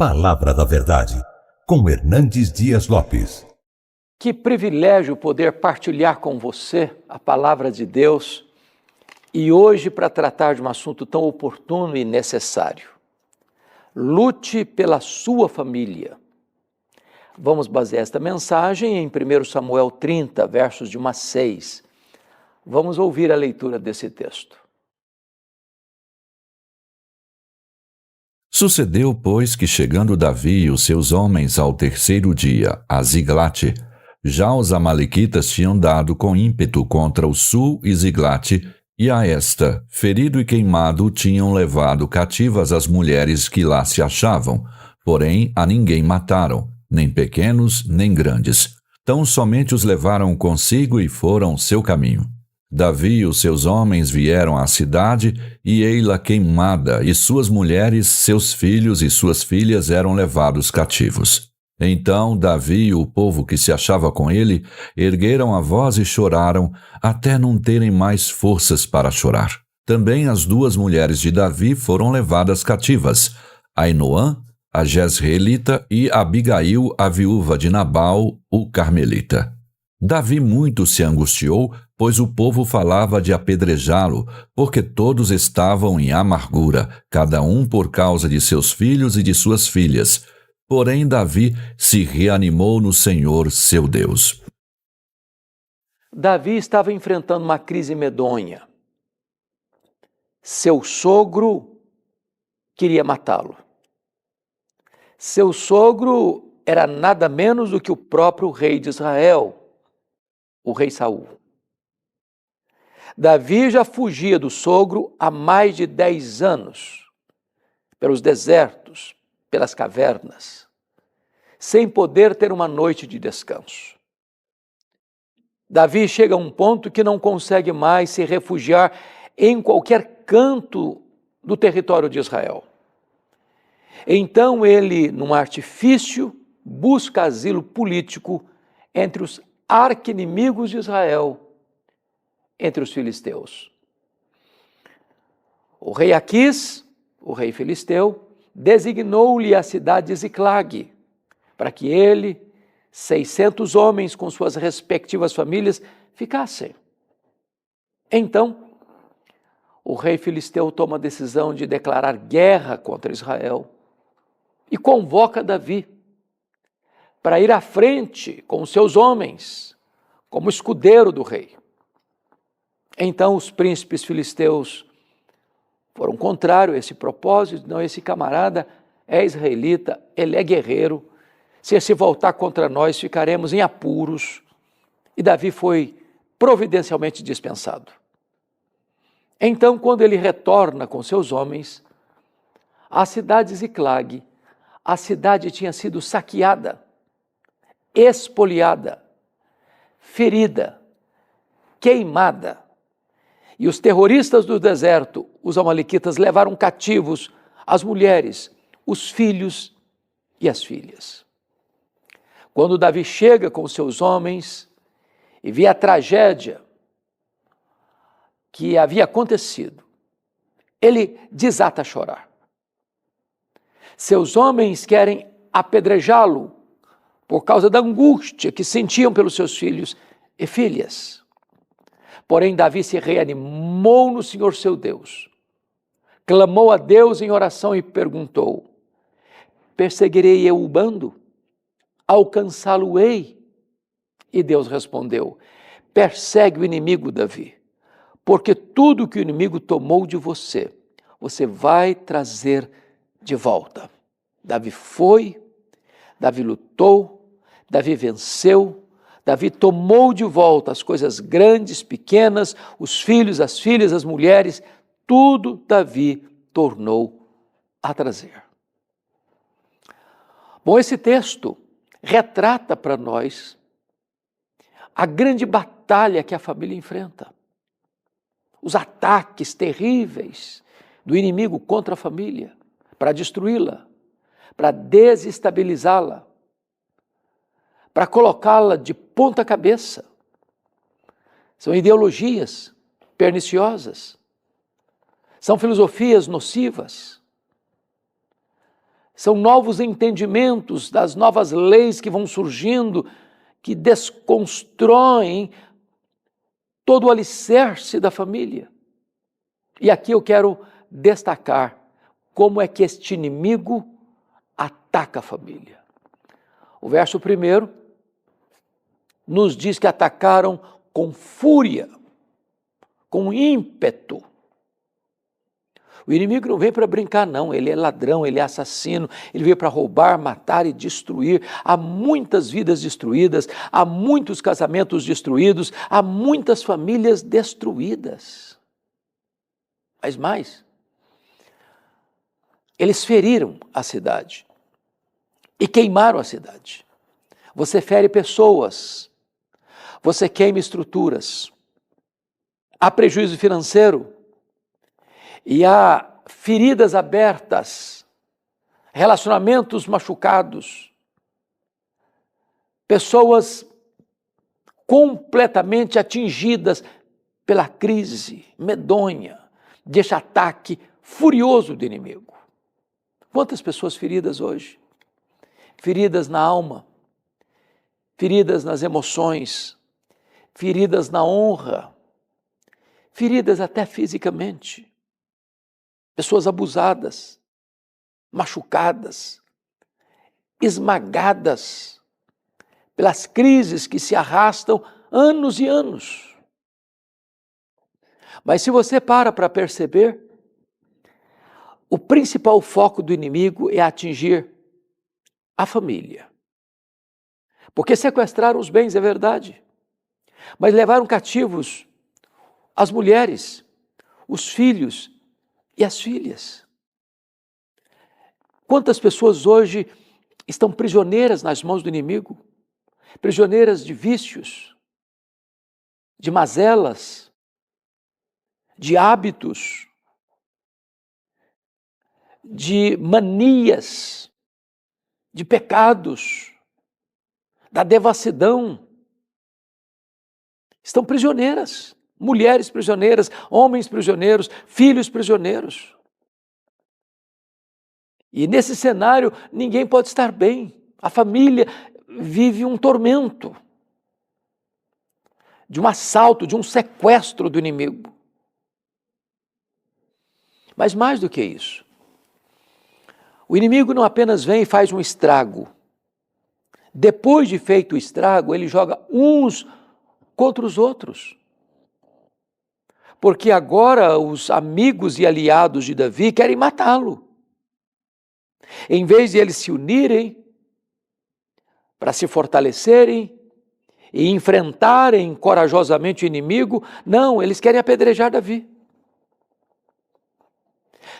Palavra da Verdade, com Hernandes Dias Lopes. Que privilégio poder partilhar com você a palavra de Deus e hoje para tratar de um assunto tão oportuno e necessário. Lute pela sua família. Vamos basear esta mensagem em 1 Samuel 30, versos de 1 a 6. Vamos ouvir a leitura desse texto. Sucedeu, pois, que chegando Davi e os seus homens ao terceiro dia a Ziglate, já os amalequitas tinham dado com ímpeto contra o sul e Ziglate, e a esta, ferido e queimado, tinham levado cativas as mulheres que lá se achavam, porém a ninguém mataram, nem pequenos nem grandes. Tão somente os levaram consigo e foram seu caminho. Davi e os seus homens vieram à cidade, e ei-la queimada, e suas mulheres, seus filhos e suas filhas eram levados cativos. Então Davi e o povo que se achava com ele ergueram a voz e choraram, até não terem mais forças para chorar. Também as duas mulheres de Davi foram levadas cativas, Ainoã, a Jezreelita, e Abigail, a viúva de Nabal, o Carmelita. Davi muito se angustiou, pois o povo falava de apedrejá-lo, porque todos estavam em amargura, cada um por causa de seus filhos e de suas filhas. Porém Davi se reanimou no Senhor, seu Deus. Davi estava enfrentando uma crise medonha. Seu sogro queria matá-lo. Seu sogro era nada menos do que o próprio rei de Israel, o rei Saul. Davi já fugia do sogro há mais de 10 anos, pelos desertos, pelas cavernas, sem poder ter uma noite de descanso. Davi chega a um ponto que não consegue mais se refugiar em qualquer canto do território de Israel. Então ele, num artifício, busca asilo político entre os arqui-inimigos de Israel, entre os filisteus. O rei Aquis, o rei filisteu, designou-lhe a cidade de Ziclag, para que ele, 600 homens com suas respectivas famílias, ficassem. Então, o rei filisteu toma a decisão de declarar guerra contra Israel e convoca Davi para ir à frente com os seus homens, como escudeiro do rei. Então os príncipes filisteus foram contrários a esse propósito. Não, esse camarada é israelita, ele é guerreiro, se voltar contra nós ficaremos em apuros. E Davi foi providencialmente dispensado. Então, quando ele retorna com seus homens, a cidade de Ziclag, a cidade tinha sido saqueada, espoliada, ferida, queimada. E os terroristas do deserto, os amalequitas, levaram cativos as mulheres, os filhos e as filhas. Quando Davi chega com seus homens e vê a tragédia que havia acontecido, ele desata a chorar. Seus homens querem apedrejá-lo por causa da angústia que sentiam pelos seus filhos e filhas. Porém, Davi se reanimou no Senhor seu Deus, clamou a Deus em oração e perguntou: perseguirei eu o bando? Alcançá-lo-ei? E Deus respondeu: persegue o inimigo, Davi, porque tudo que o inimigo tomou de você, você vai trazer de volta. Davi foi, Davi lutou, Davi venceu, Davi tomou de volta as coisas grandes, pequenas, os filhos, as filhas, as mulheres, tudo Davi tornou a trazer. Bom, esse texto retrata para nós a grande batalha que a família enfrenta. Os ataques terríveis do inimigo contra a família, para destruí-la, para desestabilizá-la, para colocá-la de ponta cabeça. São ideologias perniciosas, são filosofias nocivas. São novos entendimentos das novas leis que vão surgindo, que desconstroem todo o alicerce da família. E aqui eu quero destacar como é que este inimigo ataca a família. O verso 1 nos diz que atacaram com fúria, com ímpeto. O inimigo não vem para brincar, não. Ele é ladrão, ele é assassino, ele veio para roubar, matar e destruir. Há muitas vidas destruídas, há muitos casamentos destruídos, há muitas famílias destruídas. Mas mais, eles feriram a cidade e queimaram a cidade. Você fere pessoas, você queima estruturas, há prejuízo financeiro e há feridas abertas, relacionamentos machucados, pessoas completamente atingidas pela crise medonha deste ataque furioso do inimigo. Quantas pessoas feridas hoje? Feridas na alma, feridas nas emoções, feridas na honra, feridas até fisicamente. Pessoas abusadas, machucadas, esmagadas pelas crises que se arrastam anos e anos. Mas se você para perceber, o principal foco do inimigo é atingir a família. Porque sequestraram os bens, é verdade, mas levaram cativos as mulheres, os filhos e as filhas. Quantas pessoas hoje estão prisioneiras nas mãos do inimigo, prisioneiras de vícios, de mazelas, de hábitos, de manias, de pecados, da devassidão. Estão prisioneiras, mulheres prisioneiras, homens prisioneiros, filhos prisioneiros. E nesse cenário ninguém pode estar bem. A família vive um tormento, de um assalto, de um sequestro do inimigo. Mas mais do que isso, o inimigo não apenas vem e faz um estrago. Depois de feito o estrago, ele joga uns contra os outros. Porque agora os amigos e aliados de Davi querem matá-lo. Em vez de eles se unirem para se fortalecerem e enfrentarem corajosamente o inimigo, não, eles querem apedrejar Davi.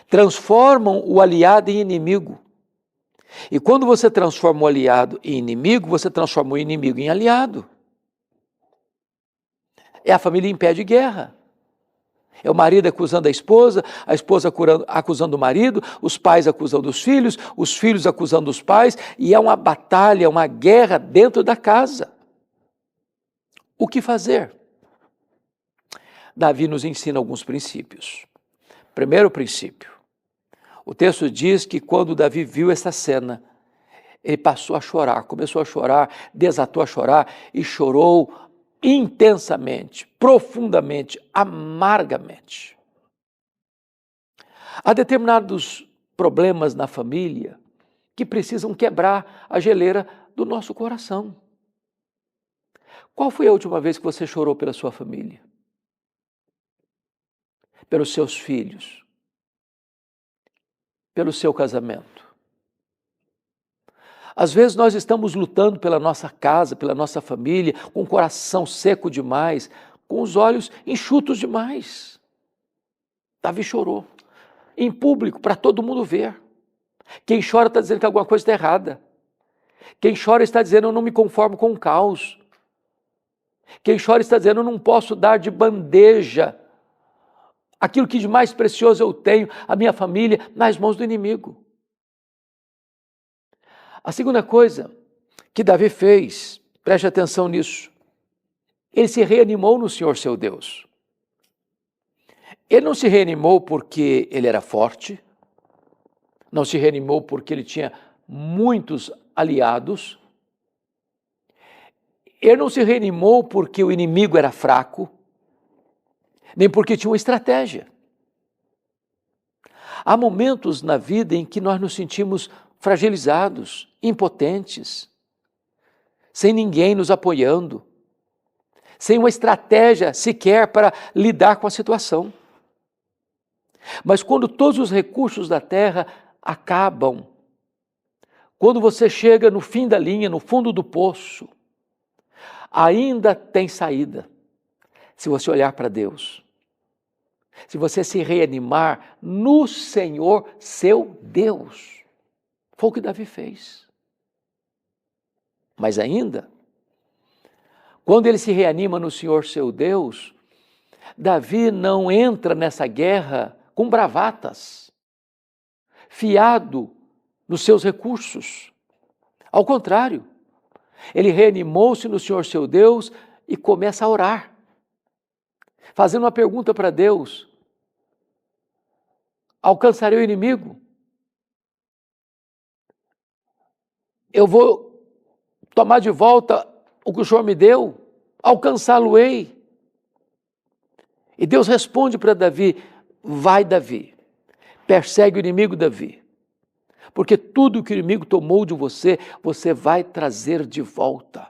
Transformam o aliado em inimigo. E quando você transforma o aliado em inimigo, você transforma o inimigo em aliado. É a família em pé de guerra. É o marido acusando a esposa acusando o marido, os pais acusando os filhos acusando os pais, e é uma batalha, uma guerra dentro da casa. O que fazer? Davi nos ensina alguns princípios. Primeiro princípio, o texto diz que quando Davi viu essa cena, ele passou a chorar, começou a chorar, desatou a chorar e chorou intensamente, profundamente, amargamente. Há determinados problemas na família que precisam quebrar a geleira do nosso coração. Qual foi a última vez que você chorou pela sua família? Pelos seus filhos? Pelo seu casamento? Às vezes nós estamos lutando pela nossa casa, pela nossa família, com o coração seco demais, com os olhos enxutos demais. Davi chorou, em público, para todo mundo ver. Quem chora está dizendo que alguma coisa está errada. Quem chora está dizendo, eu não me conformo com o caos. Quem chora está dizendo, eu não posso dar de bandeja aquilo que de mais precioso eu tenho, a minha família, nas mãos do inimigo. A segunda coisa que Davi fez, preste atenção nisso, ele se reanimou no Senhor seu Deus. Ele não se reanimou porque ele era forte, não se reanimou porque ele tinha muitos aliados, ele não se reanimou porque o inimigo era fraco, nem porque tinha uma estratégia. Há momentos na vida em que nós nos sentimos fragilizados, impotentes, sem ninguém nos apoiando, sem uma estratégia sequer para lidar com a situação. Mas quando todos os recursos da terra acabam, quando você chega no fim da linha, no fundo do poço, ainda tem saída, se você olhar para Deus. Se você se reanimar no Senhor, seu Deus. Foi o que Davi fez. Mas ainda, quando ele se reanima no Senhor, seu Deus, Davi não entra nessa guerra com bravatas, fiado nos seus recursos. Ao contrário, ele reanimou-se no Senhor, seu Deus, e começa a orar, fazendo uma pergunta para Deus: alcançarei o inimigo? Eu vou tomar de volta o que o Senhor me deu? Alcançá-lo-ei? E Deus responde para Davi: vai, Davi, persegue o inimigo, Davi, porque tudo que o inimigo tomou de você, você vai trazer de volta.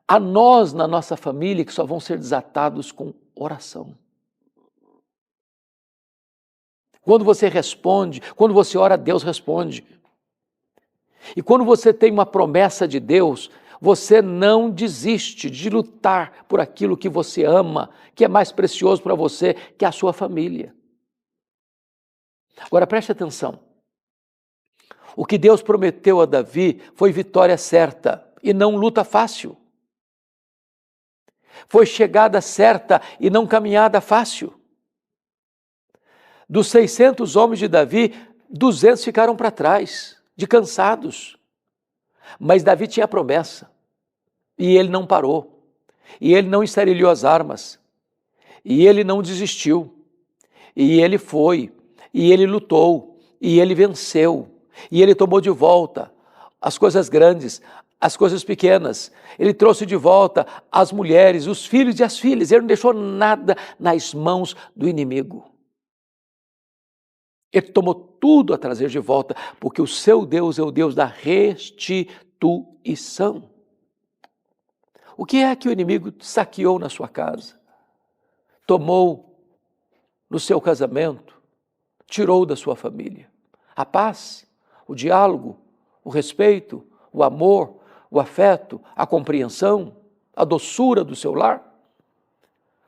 Há nós na nossa família que só vão ser desatados com oração. Quando você responde, quando você ora, Deus responde. E quando você tem uma promessa de Deus, você não desiste de lutar por aquilo que você ama, que é mais precioso para você que a sua família. Agora preste atenção. O que Deus prometeu a Davi foi vitória certa e não luta fácil. Foi chegada certa e não caminhada fácil. Dos 600 homens de Davi, 200 ficaram para trás, de cansados. Mas Davi tinha a promessa, e ele não parou, e ele não estarilhou as armas, e ele não desistiu, e ele foi, e ele lutou, e ele venceu, e ele tomou de volta as coisas grandes, as coisas pequenas, ele trouxe de volta as mulheres, os filhos e as filhas, ele não deixou nada nas mãos do inimigo. Ele tomou tudo a trazer de volta, porque o seu Deus é o Deus da restituição. O que é que o inimigo saqueou na sua casa? Tomou no seu casamento, tirou da sua família. A paz, o diálogo, o respeito, o amor, o afeto, a compreensão, a doçura do seu lar.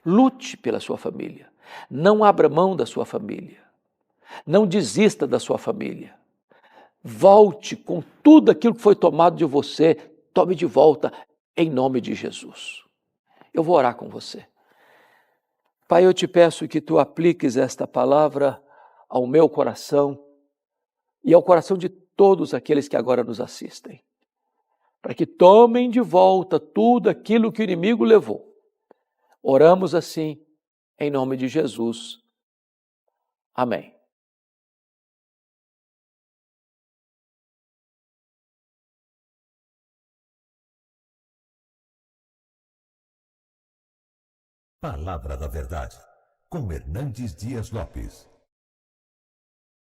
Lute pela sua família. Não abra mão da sua família. Não desista da sua família. Volte com tudo aquilo que foi tomado de você, tome de volta em nome de Jesus. Eu vou orar com você. Pai, eu te peço que tu apliques esta palavra ao meu coração e ao coração de todos aqueles que agora nos assistem, para que tomem de volta tudo aquilo que o inimigo levou. Oramos assim, em nome de Jesus. Amém. Palavra da Verdade, com Hernandes Dias Lopes.